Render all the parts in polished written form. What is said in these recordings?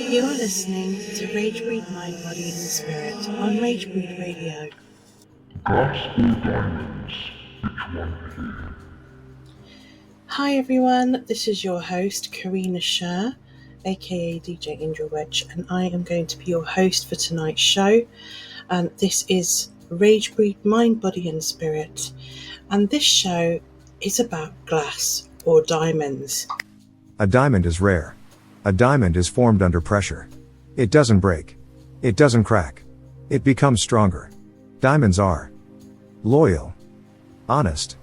You're listening to Ragebreed Mind, Body and Spirit on Ragebreed Radio. Glass or diamonds? Which one here? Hi everyone, this is your host Karina Sher, aka DJ Angel Wedge, and I am going to be your host for tonight's show. And this is Ragebreed Mind, Body and Spirit, and this show is about glass or diamonds. A diamond is rare. A diamond is formed under pressure. It doesn't break. It doesn't crack. It becomes stronger. Diamonds are loyal, honest,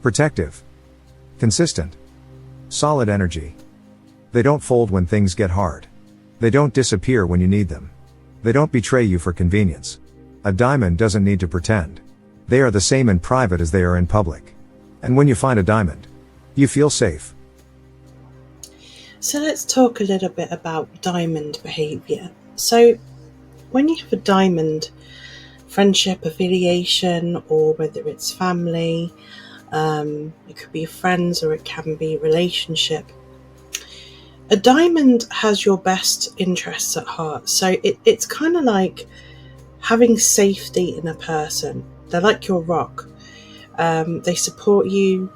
protective, consistent, solid energy. They don't fold when things get hard. They don't disappear when you need them. They don't betray you for convenience. A diamond doesn't need to pretend. They are the same in private as they are in public. And when you find a diamond, you feel safe. So let's talk a little bit about diamond behaviour. So when you have a diamond friendship, affiliation, or whether it's family, it could be friends or it can be relationship, a diamond has your best interests at heart. So it's kind of like having safety in a person. They're like your rock. They support you.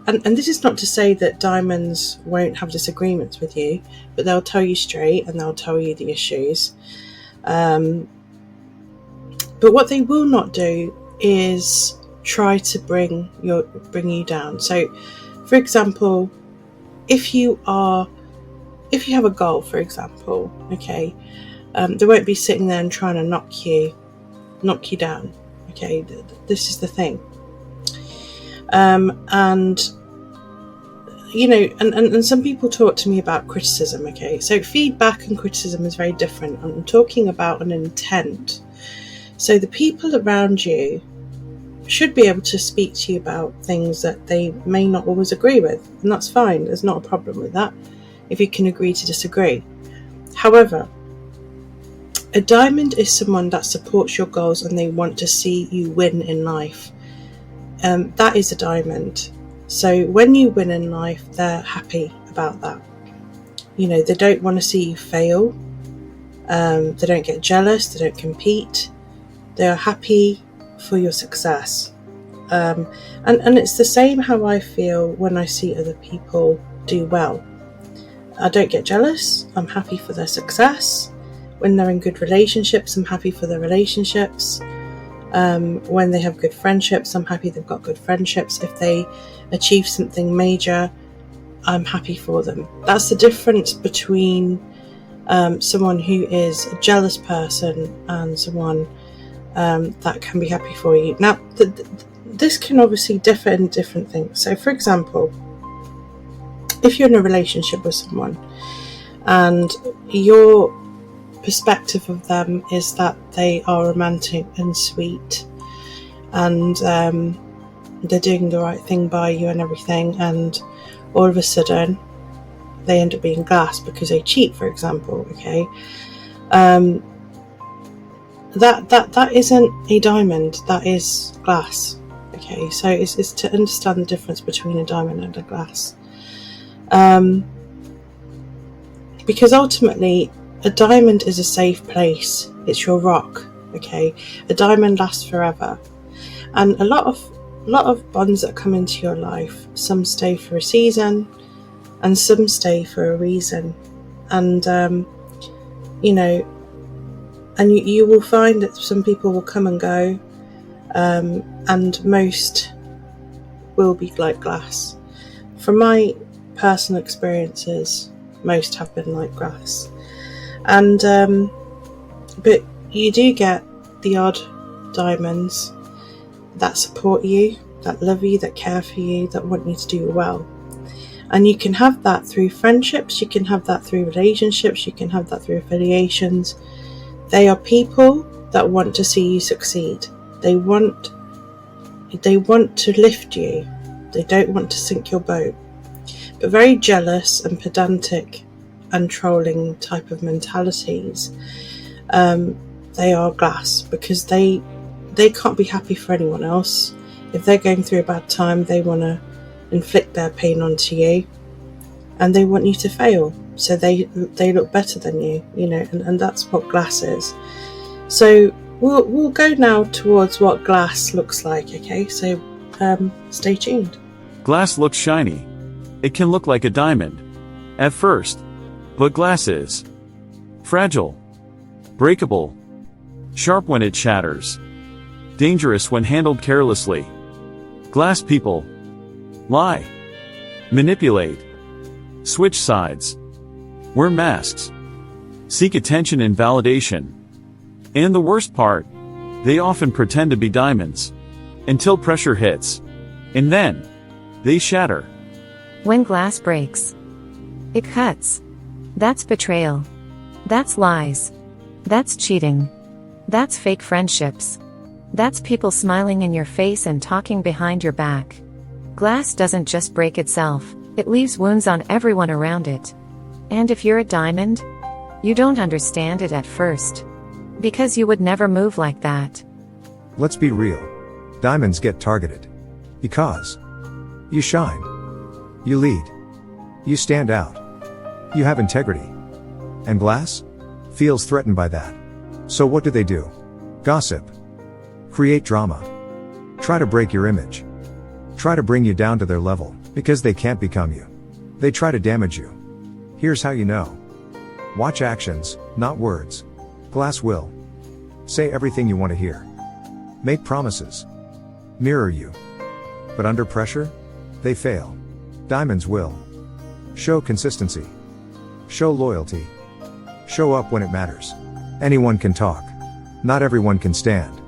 And this is not to say that diamonds won't have disagreements with you, but they'll tell you straight and they'll tell you the issues. But what they will not do is try to bring you down. So, for example, if you have a goal, for example, okay, they won't be sitting there and trying to knock you down. Okay, this is the thing. And you know, and some people talk to me about criticism. Okay, so feedback and criticism is very different. I'm talking about an intent. So the people around you should be able to speak to you about things that they may not always agree with, and that's fine. There's not a problem with that if you can agree to disagree. However, a diamond is someone that supports your goals and they want to see you win in life. That is a diamond. So when you win in life, they're happy about that. You know, they don't want to see you fail. They don't get jealous. They don't compete. They are happy for your success. And it's the same how I feel when I see other people do well. I don't get jealous. I'm happy for their success. When they're in good relationships, I'm happy for their relationships. When they have good friendships, I'm happy they've got good friendships. If they achieve something major, I'm happy for them. That's the difference between someone who is a jealous person and someone that can be happy for you. Now, this can obviously differ in different things. So, for example, if you're in a relationship with someone and your perspective of them is that they are romantic and sweet and they're doing the right thing by you and everything, and all of a sudden they end up being glass because they cheat, for example, okay, that isn't a diamond, that is glass. Okay, so it's to understand the difference between a diamond and a glass, because ultimately a diamond is a safe place. It's your rock. Okay, a diamond lasts forever, and a lot of bonds that come into your life, some stay for a season, and some stay for a reason. And you know, and you will find that some people will come and go, and most will be like glass. From my personal experiences, most have been like glass. And but you do get the odd diamonds that support you, that love you, that care for you, that want you to do well. And you can have that through friendships, you can have that through relationships, you can have that through affiliations. They are people that want to see you succeed. They want to lift you. They don't want to sink your boat. But very jealous and pedantic and trolling type of mentalities, they are glass, because they can't be happy for anyone else. If they're going through a bad time, they want to inflict their pain onto you. and they want you to fail, so they look better than you, and that's what glass is. So we'll go now towards what glass looks like. Okay, so stay tuned. Glass looks shiny. It can look like a diamond at first, but glass is fragile, breakable, sharp when it shatters, dangerous when handled carelessly. Glass people lie, manipulate, switch sides, wear masks, seek attention and validation. And the worst part, they often pretend to be diamonds until pressure hits, and then they shatter. When glass breaks, it cuts. That's betrayal. That's lies. That's cheating. That's fake friendships. That's people smiling in your face and talking behind your back. Glass doesn't just break itself, it leaves wounds on everyone around it. And if you're a diamond, you don't understand it at first. Because you would never move like that. Let's be real. Diamonds get targeted. Because you shine. You lead. You stand out. You have integrity. And glass feels threatened by that. So what do? Gossip. Create drama. Try to break your image. Try to bring you down to their level, because they can't become you. They try to damage you. Here's how you know. Watch actions, not words. Glass will say everything you want to hear. Make promises. Mirror you. But under pressure, they fail. Diamonds will show consistency. Show loyalty. Show up when it matters. Anyone can talk. Not everyone can stand.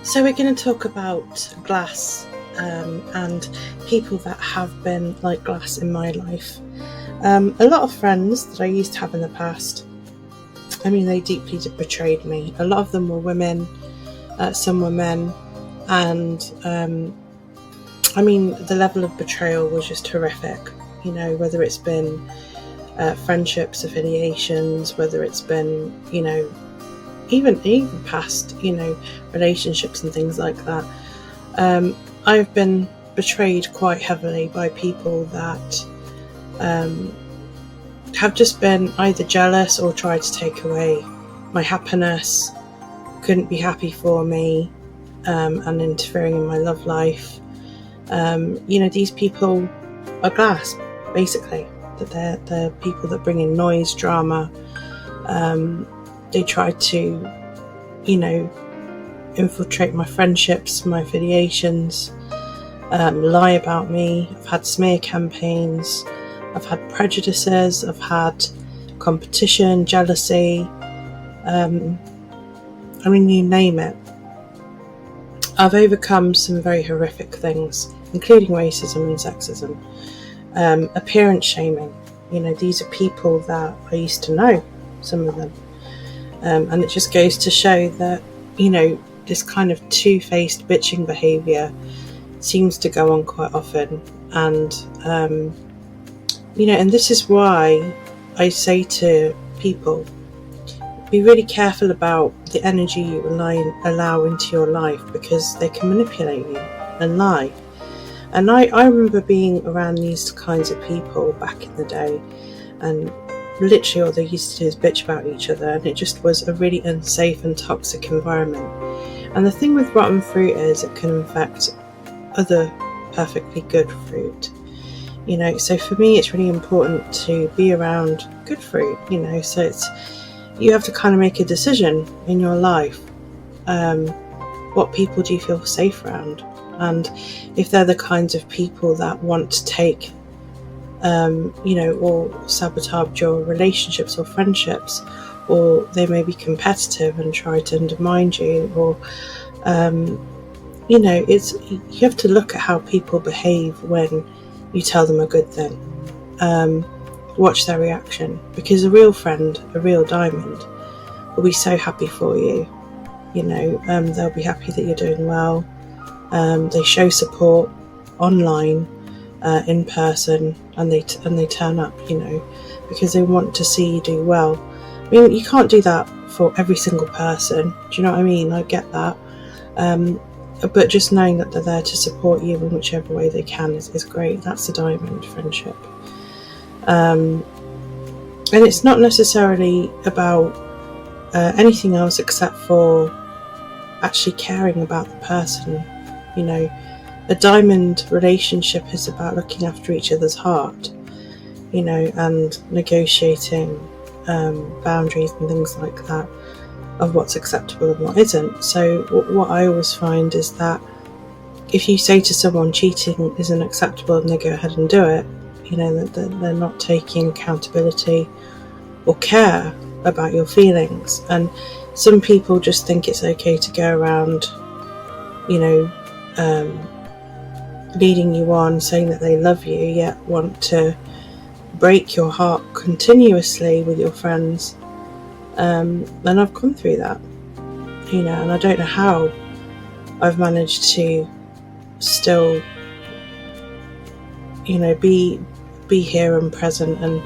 So we're going to talk about glass and people that have been like glass in my life. A lot of friends that I used to have in the past, they deeply betrayed me. A lot of them were women, some were men, and the level of betrayal was just horrific. Whether it's been friendships, affiliations, whether it's been, even past, relationships and things like that. I've been betrayed quite heavily by people that have just been either jealous or tried to take away my happiness, couldn't be happy for me, and interfering in my love life. These people are glass, basically. That they're people that bring in noise, drama. They try to, infiltrate my friendships, my affiliations, lie about me. I've had smear campaigns. I've had prejudices. I've had competition, jealousy. You name it. I've overcome some very horrific things, including racism and sexism. Appearance shaming. These are people that I used to know, some of them. And it just goes to show that, this kind of two-faced bitching behaviour seems to go on quite often. And, and this is why I say to people, be really careful about the energy you allow into your life, because they can manipulate you and lie. And I remember being around these kinds of people back in the day, and literally all they used to do is bitch about each other, and it just was a really unsafe and toxic environment. And the thing with rotten fruit is it can infect other perfectly good fruit. So for me it's really important to be around good fruit, so you have to kind of make a decision in your life. What people do you feel safe around? And if they're the kinds of people that want to take, or sabotage your relationships or friendships, or they may be competitive and try to undermine you, or, you have to look at how people behave when you tell them a good thing. Watch their reaction, because a real friend, a real diamond, will be so happy for you. They'll be happy that you're doing well. They show support online, in person, and they turn up, because they want to see you do well. You can't do that for every single person. Do you know what I mean? I get that. But just knowing that they're there to support you in whichever way they can is great. That's a diamond friendship. And it's not necessarily about anything else except for actually caring about the person. You know, a diamond relationship is about looking after each other's heart, you know, and negotiating boundaries and things like that of what's acceptable and what isn't. So what I always find is that if you say to someone cheating isn't acceptable and they go ahead and do it, you know, that they're not taking accountability or care about your feelings. And some people just think it's okay to go around, you know, leading you on, saying that they love you, yet want to break your heart continuously with your friends. And I've gone through that, you know, and I don't know how I've managed to still, you know, be here and present, and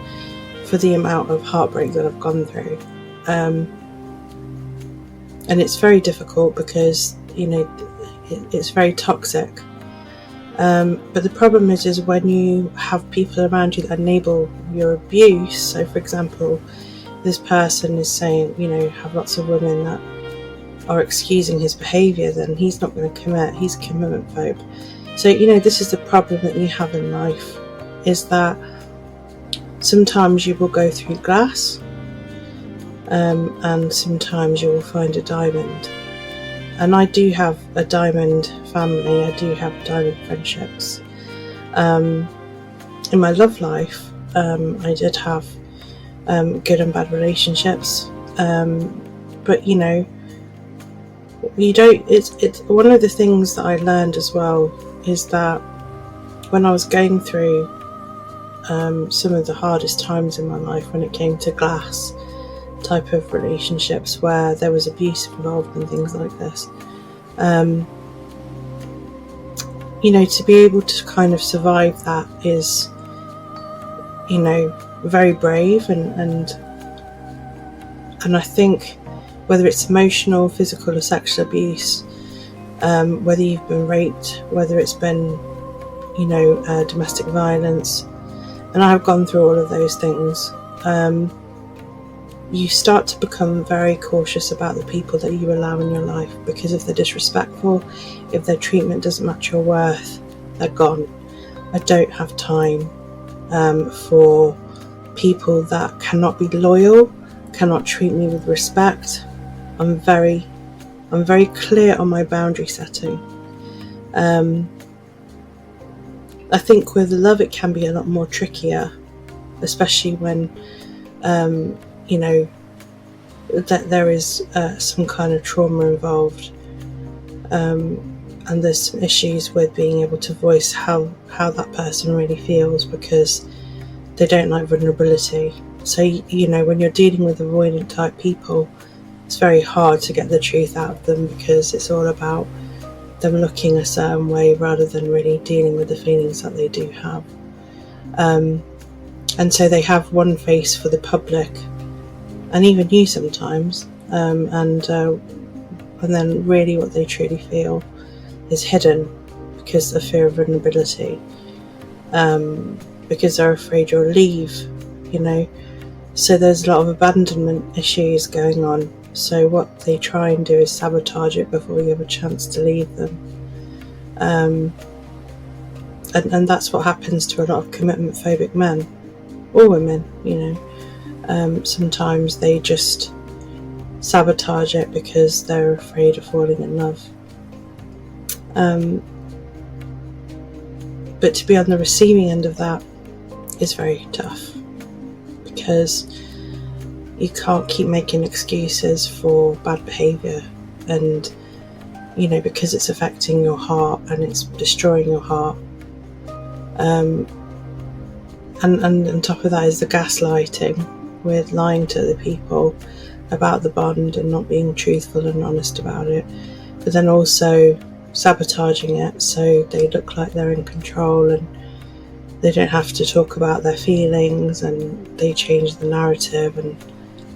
for the amount of heartbreak that I've gone through. And it's very difficult because, you know, it's very toxic. But the problem is when you have people around you that enable your abuse. So, for example, this person is saying, you know, have lots of women that are excusing his behaviour, then he's not going to commit. He's a commitment phobe. So, you know, this is the problem that you have in life, is that sometimes you will go through glass, and sometimes you will find a diamond. And I do have a diamond family, I do have diamond friendships. In my love life, I did have good and bad relationships, but you know, you don't. It's one of the things that I learned as well is that when I was going through some of the hardest times in my life, when it came to glass type of relationships where there was abuse involved and things like this, you know, to be able to kind of survive that is, you know, very brave, and I think whether it's emotional, physical or sexual abuse, whether you've been raped, whether it's been, you know, domestic violence, and I have gone through all of those things, you start to become very cautious about the people that you allow in your life, because if they're disrespectful, if their treatment doesn't match your worth, they're gone. I don't have time for people that cannot be loyal, cannot treat me with respect. I'm very clear on my boundary setting. I think with love it can be a lot more trickier, especially when you know, that there is some kind of trauma involved, and there's some issues with being able to voice how that person really feels, because they don't like vulnerability. So, you know, when you're dealing with avoidant type people, it's very hard to get the truth out of them, because it's all about them looking a certain way rather than really dealing with the feelings that they do have. And so they have one face for the public, and even you sometimes, and then really what they truly feel is hidden because of fear of vulnerability, because they're afraid you'll leave, you know. So there's a lot of abandonment issues going on. So what they try and do is sabotage it before you have a chance to leave them. And that's what happens to a lot of commitment phobic men or women, you know. Sometimes they just sabotage it because they're afraid of falling in love. But to be on the receiving end of that is very tough, because you can't keep making excuses for bad behaviour, and you know, because it's affecting your heart and it's destroying your heart. And on top of that is the gaslighting, with lying to the people about the bond and not being truthful and honest about it, but then also sabotaging it so they look like they're in control and they don't have to talk about their feelings, and they change the narrative, and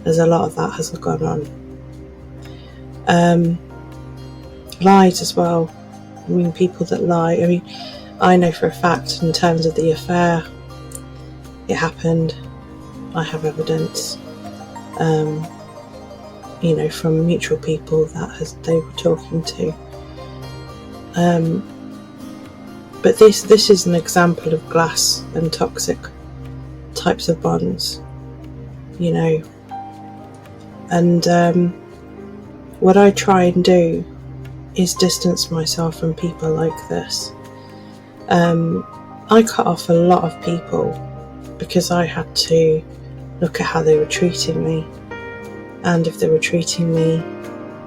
there's a lot of that has gone on. Lies as well. I mean, people that lie. I mean, I know for a fact in terms of the affair, It happened. I have evidence, from mutual people that they were talking to. But this is an example of glass and toxic types of bonds, and what I try and do is distance myself from people like this. I cut off a lot of people because I had to look at how they were treating me, and if they were treating me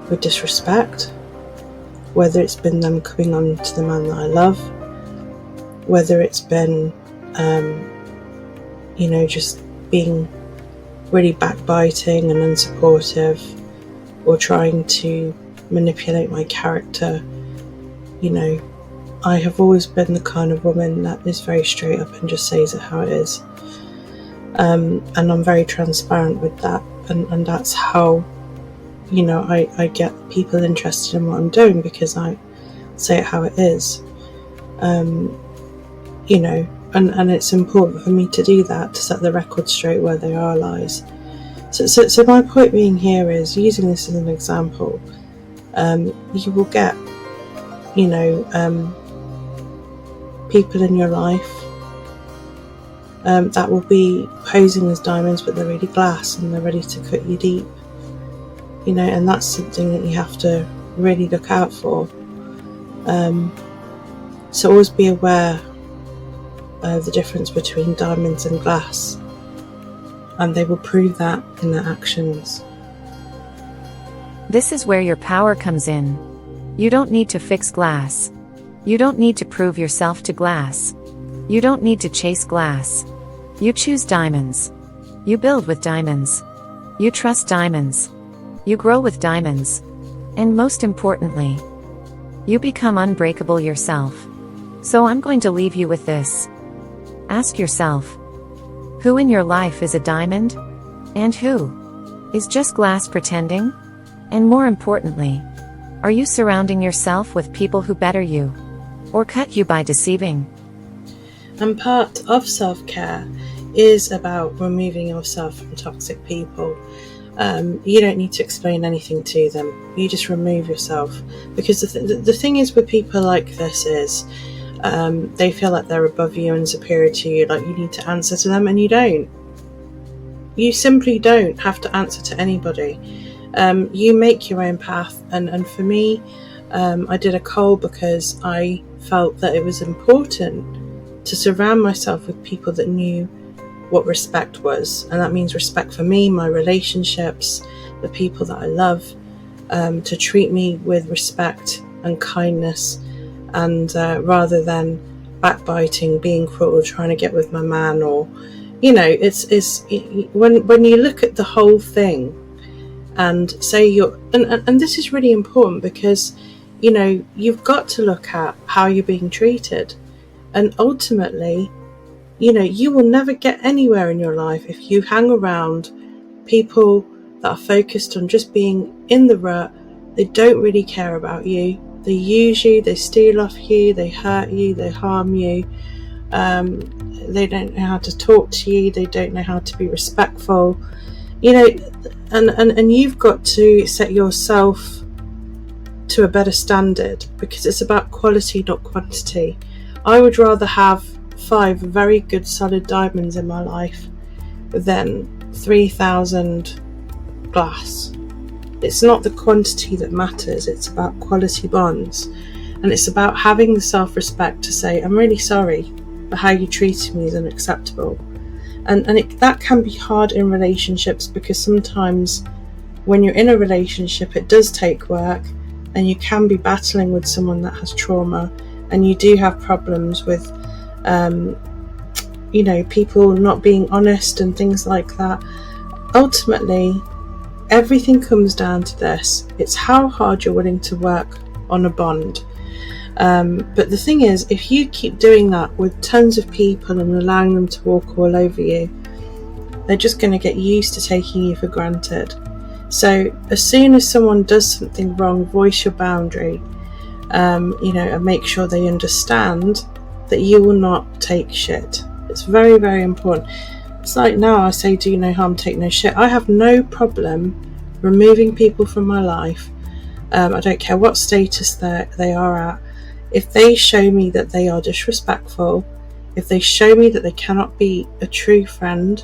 with disrespect, whether it's been them coming on to the man that I love, whether it's been just being really backbiting and unsupportive, or trying to manipulate my character. I have always been the kind of woman that is very straight up and just says it how it is, and I'm very transparent with that, and that's how I get people interested in what I'm doing, because I say it how it is, and it's important for me to do that, to set the record straight where there are lies. So my point being here is, using this as an example, you will get people in your life that will be posing as diamonds, but they're really glass and they're ready to cut you deep, and that's something that you have to really look out for. So always be aware of the difference between diamonds and glass, and they will prove that in their actions. This is where your power comes in. You don't need to fix glass. You don't need to prove yourself to glass. You don't need to chase glass. You choose diamonds. You build with diamonds. You trust diamonds. You grow with diamonds. And most importantly, you become unbreakable yourself. So I'm going to leave you with this. Ask yourself, who in your life is a diamond? And who is just glass pretending? And more importantly, are you surrounding yourself with people who better you, or cut you by deceiving? And part of self-care is about removing yourself from toxic people. You don't need to explain anything to them. You just remove yourself, because the thing is with people like this is they feel like they're above you and superior to you, like you need to answer to them, and you don't. You simply don't have to answer to anybody. You make your own path, and for me, I did a cull because I felt that it was important to surround myself with people that knew what respect was, and that means respect for me, my relationships, the people that I love, to treat me with respect and kindness, and rather than backbiting, being cruel, trying to get with my man, or it's when you look at the whole thing and say and this is really important, because you've got to look at how you're being treated, and ultimately you will never get anywhere in your life if you hang around people that are focused on just being in the rut. They don't really care about you. They use you, they steal off you, they hurt you, they harm you. They don't know how to talk to you, they don't know how to be respectful. And you've got to set yourself to a better standard, because it's about quality, not quantity. I would rather have 5 very good solid diamonds in my life than 3,000 glass. It's not the quantity that matters, it's about quality bonds, and it's about having the self-respect to say, I'm really sorry, but how you treated me is unacceptable. And that can be hard in relationships, because sometimes when you're in a relationship it does take work, and you can be battling with someone that has trauma, and you do have problems with people not being honest and things like that. Ultimately, everything comes down to this. It's how hard you're willing to work on a bond. But the thing is, if you keep doing that with tons of people and allowing them to walk all over you, they're just going to get used to taking you for granted. So as soon as someone does something wrong, voice your boundary, and make sure they understand that you will not take shit. It's very, very important. It's like now I say, do no harm, take no shit. I have no problem removing people from my life. I don't care what status they are at. If they show me that they are disrespectful, if they show me that they cannot be a true friend,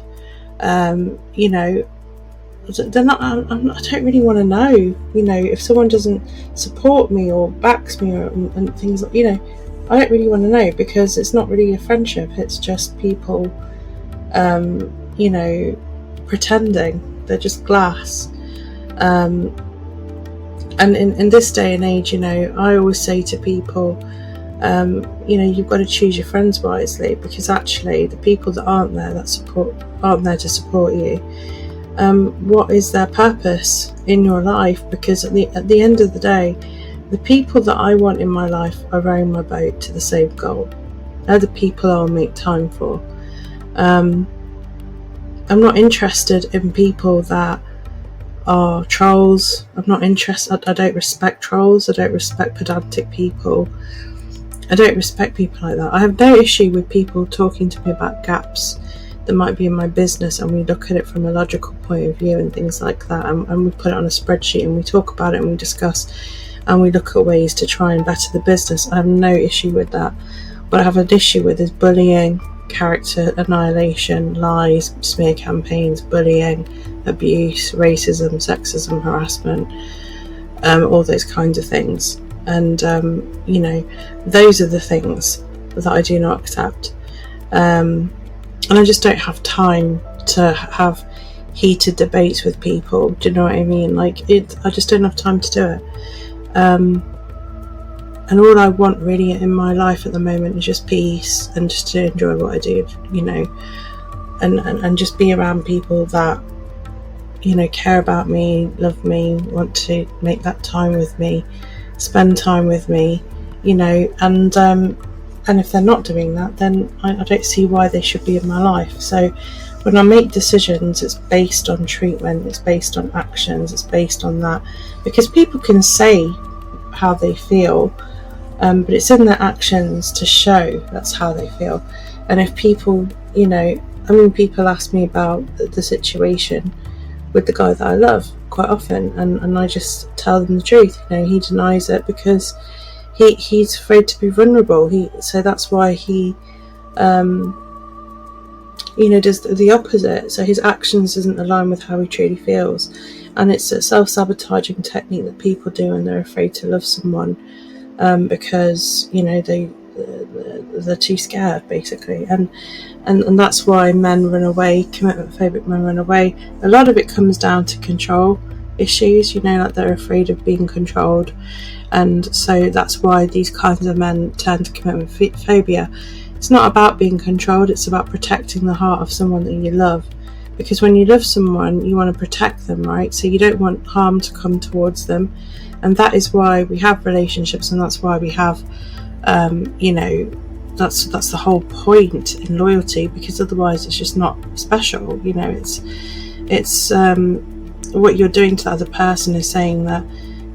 you know, they're not. I don't really want to know. You know, if someone doesn't support me or backs me and things like, you know, I don't really want to know, because it's not really a friendship. It's just people, you know, pretending. They're just glass. And in this day and age, you know, I always say to people, you know, you've got to choose your friends wisely, because actually the people that aren't there to support you, what is their purpose in your life? Because at the end of the day, the people that I want in my life are rowing my boat to the same goal. They're the people I'll make time for. I'm not interested in people that are trolls. I'm not interested. I don't respect trolls. I don't respect pedantic people. I don't respect people like that. I have no issue with people talking to me about gaps that might be in my business, and we look at it from a logical point of view and things like that, and we put it on a spreadsheet and we talk about it and we discuss and we look at ways to try and better the business. I have no issue with that. What I have an issue with is bullying, character annihilation, lies, smear campaigns, bullying, abuse, racism, sexism, harassment, all those kinds of things. And you know, those are the things that I do not accept. And I just don't have time to have heated debates with people. Do you know what I mean? Like, I just don't have time to do it. And all I want really in my life at the moment is just peace, and just to enjoy what I do, you know, and just be around people that, you know, care about me, love me, want to make that time with me, spend time with me, you know, and if they're not doing that, then I don't see why they should be in my life. So when I make decisions, it's based on treatment, it's based on actions, it's based on that, because people can say how they feel, but it's in their actions to show that's how they feel. And if people, you know, I mean, people ask me about the situation with the guy that I love quite often, and I just tell them the truth. You know, he denies it because he's afraid to be vulnerable. So that's why he, you know, does the opposite. So his actions doesn't align with how he truly feels, and it's a self-sabotaging technique that people do when they're afraid to love someone, because, you know, they're too scared, basically, and that's why men run away. Commitment-phobic men run away. A lot of it comes down to control issues. You know, like they're afraid of being controlled. And so that's why these kinds of men turn to commitment phobia. It's not about being controlled, it's about protecting the heart of someone that you love. Because when you love someone, you want to protect them, right? So you don't want harm to come towards them. And that is why we have relationships, and that's why we have, you know, that's the whole point in loyalty, because otherwise it's just not special. You know, it's what you're doing to the other person is saying that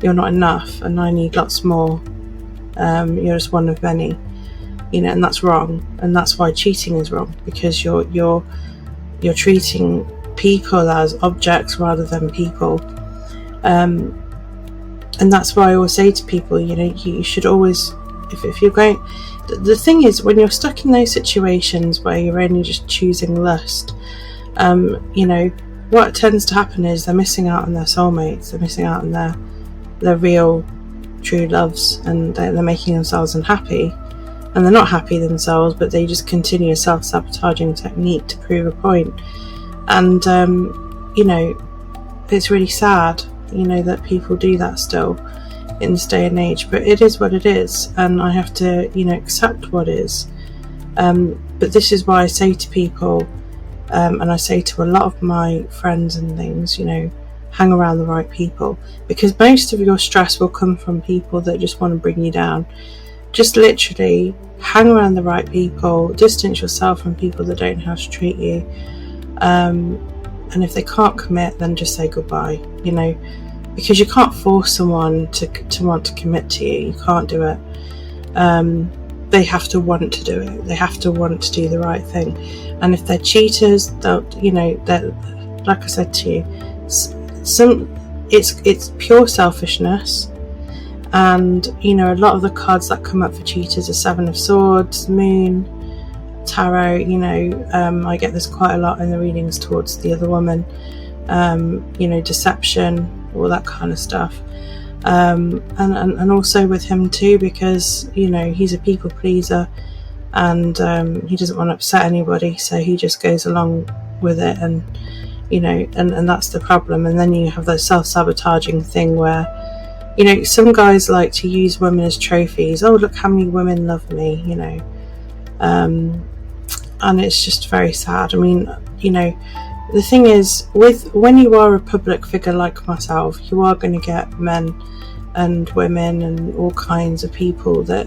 you're not enough and I need lots more. You're just one of many, you know, and that's wrong. And that's why cheating is wrong, because you're treating people as objects rather than people. And that's why I always say to people, you know, you should always, if you're going, the thing is, when you're stuck in those situations where you're only just choosing lust, you know, what tends to happen is they're missing out on their soulmates, they're missing out on their real true loves, and they're making themselves unhappy, and they're not happy themselves, but they just continue a self-sabotaging technique to prove a point. And you know, it's really sad, you know, that people do that still in this day and age, but it is what it is, and I have to, you know, accept what is. But this is why I say to people, and I say to a lot of my friends and things, you know, hang around the right people, because most of your stress will come from people that just want to bring you down. Just literally hang around the right people, distance yourself from people that don't know how to treat you, and if they can't commit, then just say goodbye, you know, because you can't force someone to want to commit to you. You can't do it. they have to want to do it. They have to want to do the right thing. And if they're cheaters, they'll, they're, like I said to you, it's pure selfishness. And a lot of the cards that come up for cheaters are Seven of Swords, Moon, Tarot. I get this quite a lot in the readings towards the other woman. Deception, all that kind of stuff. And also with him too, because he's a people pleaser, and he doesn't want to upset anybody, so he just goes along with it, and and that's the problem. And then you have the self-sabotaging thing where some guys like to use women as trophies. Oh, look how many women love me, and it's just very sad. I mean, the thing is, when you are a public figure like myself, you are going to get men and women and all kinds of people that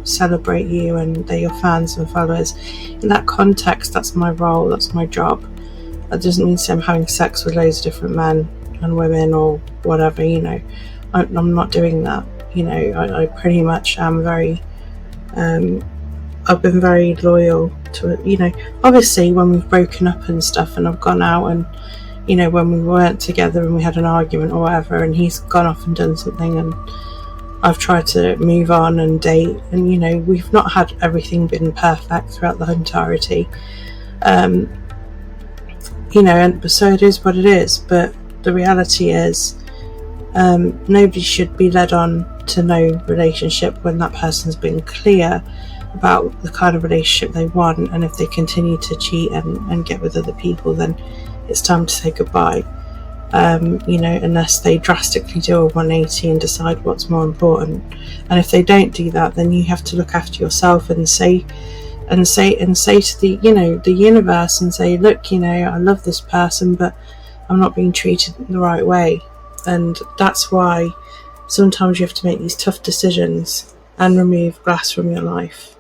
celebrate you, and they're your fans and followers. In that context, that's my role, that's my job. That doesn't mean I'm having sex with loads of different men and women or whatever. I'm not doing that. I pretty much am very I've been very loyal to it. Obviously when we've broken up and stuff, and I've gone out, and when we weren't together and we had an argument or whatever, and he's gone off and done something, and I've tried to move on and date, and we've not had everything been perfect throughout the entirety, and so it is what it is. But the reality is, nobody should be led on to no relationship when that person's been clear about the kind of relationship they want. And if they continue to cheat and get with other people, then it's time to say goodbye. Unless they drastically do a 180 and decide what's more important. And if they don't do that, then you have to look after yourself and say to the universe, and say, look, I love this person, but I'm not being treated the right way. And that's why sometimes you have to make these tough decisions and remove glass from your life.